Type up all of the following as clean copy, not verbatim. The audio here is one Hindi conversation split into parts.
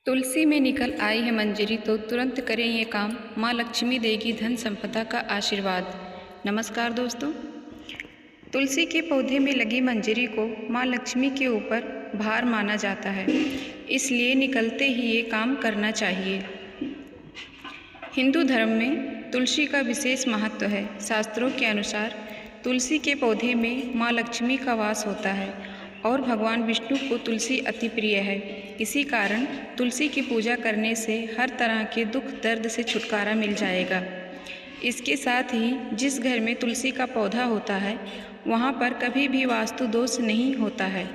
तुलसी में निकल आई है मंजरी तो तुरंत करें ये काम, माँ लक्ष्मी देगी धन संपदा का आशीर्वाद। नमस्कार दोस्तों, तुलसी के पौधे में लगी मंजरी को माँ लक्ष्मी के ऊपर भार माना जाता है, इसलिए निकलते ही ये काम करना चाहिए। हिंदू धर्म में तुलसी का विशेष महत्व है। शास्त्रों के अनुसार तुलसी के पौधे में माँ लक्ष्मी का वास होता है और भगवान विष्णु को तुलसी अति प्रिय है। इसी कारण तुलसी की पूजा करने से हर तरह के दुख दर्द से छुटकारा मिल जाएगा। इसके साथ ही जिस घर में तुलसी का पौधा होता है वहाँ पर कभी भी वास्तु दोष नहीं होता है।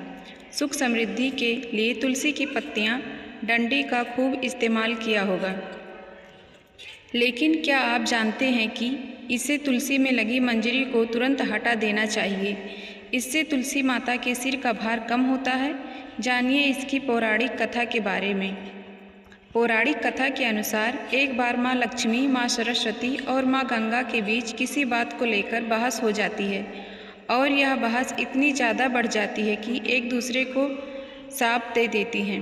सुख समृद्धि के लिए तुलसी की पत्तियाँ, डंडी का खूब इस्तेमाल किया होगा। लेकिन क्या आप जानते हैं कि इससे तुलसी में लगी मंजरी को तुरंत हटा देना चाहिए। इससे तुलसी माता के सिर का भार कम होता है। जानिए इसकी पौराणिक कथा के बारे में। पौराणिक कथा के अनुसार एक बार माँ लक्ष्मी, माँ सरस्वती और माँ गंगा के बीच किसी बात को लेकर बहस हो जाती है और यह बहस इतनी ज़्यादा बढ़ जाती है कि एक दूसरे को शाप दे देती हैं।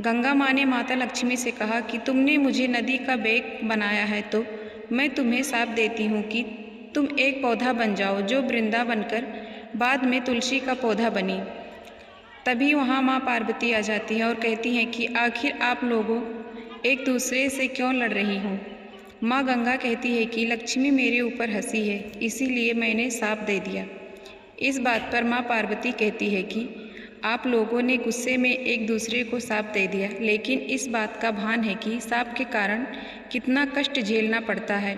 गंगा माँ ने माता लक्ष्मी से कहा कि तुमने मुझे नदी का बेग बनाया है तो मैं तुम्हें शाप देती हूँ कि तुम एक पौधा बन जाओ जो वृंदा बनकर बाद में तुलसी का पौधा बनी। तभी वहाँ माँ पार्वती आ जाती है और कहती हैं कि आखिर आप लोगों एक दूसरे से क्यों लड़ रही हो। माँ गंगा कहती है कि लक्ष्मी मेरे ऊपर हंसी है, इसीलिए मैंने शाप दे दिया। इस बात पर माँ पार्वती कहती है कि आप लोगों ने गुस्से में एक दूसरे को शाप दे दिया, लेकिन इस बात का भान है कि शाप के कारण कितना कष्ट झेलना पड़ता है।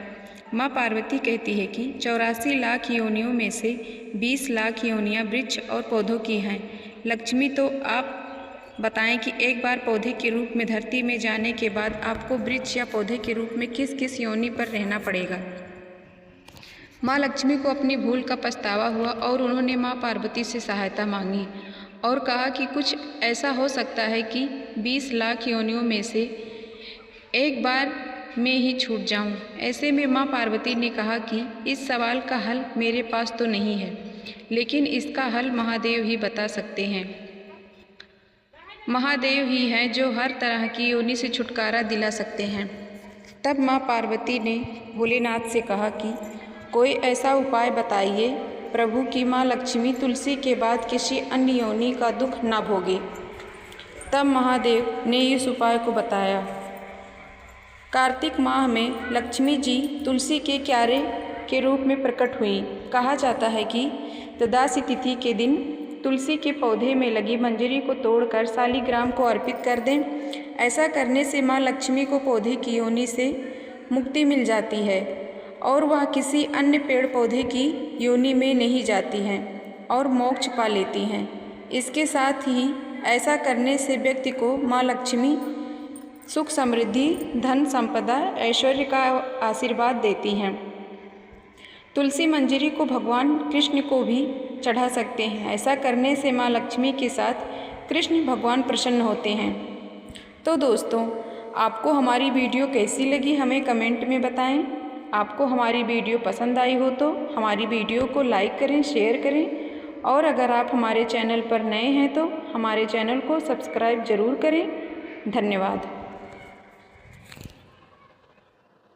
माँ पार्वती कहती है कि 84 लाख योनियों में से 20 लाख योनियाँ वृक्ष और पौधों की हैं। लक्ष्मी, तो आप बताएं कि एक बार पौधे के रूप में धरती में जाने के बाद आपको वृक्ष या पौधे के रूप में किस किस योनि पर रहना पड़ेगा। माँ लक्ष्मी को अपनी भूल का पछतावा हुआ और उन्होंने माँ पार्वती से सहायता मांगी और कहा कि कुछ ऐसा हो सकता है कि 20 लाख योनियों में से एक बार मैं ही छूट जाऊं। ऐसे में माँ पार्वती ने कहा कि इस सवाल का हल मेरे पास तो नहीं है, लेकिन इसका हल महादेव ही बता सकते हैं। महादेव ही हैं जो हर तरह की योनि से छुटकारा दिला सकते हैं। तब माँ पार्वती ने भोलेनाथ से कहा कि कोई ऐसा उपाय बताइए प्रभु कि माँ लक्ष्मी तुलसी के बाद किसी अन्य योनि का दुख न भोगे। तब महादेव ने इस उपाय को बताया। कार्तिक माह में लक्ष्मी जी तुलसी के क्यारे के रूप में प्रकट हुई। कहा जाता है कि त्रियोदशी तिथि के दिन तुलसी के पौधे में लगी मंजरी को तोड़कर शालिग्राम को अर्पित कर दें। ऐसा करने से माँ लक्ष्मी को पौधे की योनि से मुक्ति मिल जाती है और वह किसी अन्य पेड़ पौधे की योनि में नहीं जाती हैं और मोक्ष पा लेती हैं। इसके साथ ही ऐसा करने से व्यक्ति को माँ लक्ष्मी सुख समृद्धि, धन संपदा, ऐश्वर्य का आशीर्वाद देती हैं। तुलसी मंजरी को भगवान कृष्ण को भी चढ़ा सकते हैं। ऐसा करने से माँ लक्ष्मी के साथ कृष्ण भगवान प्रसन्न होते हैं। तो दोस्तों, आपको हमारी वीडियो कैसी लगी हमें कमेंट में बताएं। आपको हमारी वीडियो पसंद आई हो तो हमारी वीडियो को लाइक करें, शेयर करें और अगर आप हमारे चैनल पर नए हैं तो हमारे चैनल को सब्सक्राइब ज़रूर करें। धन्यवाद।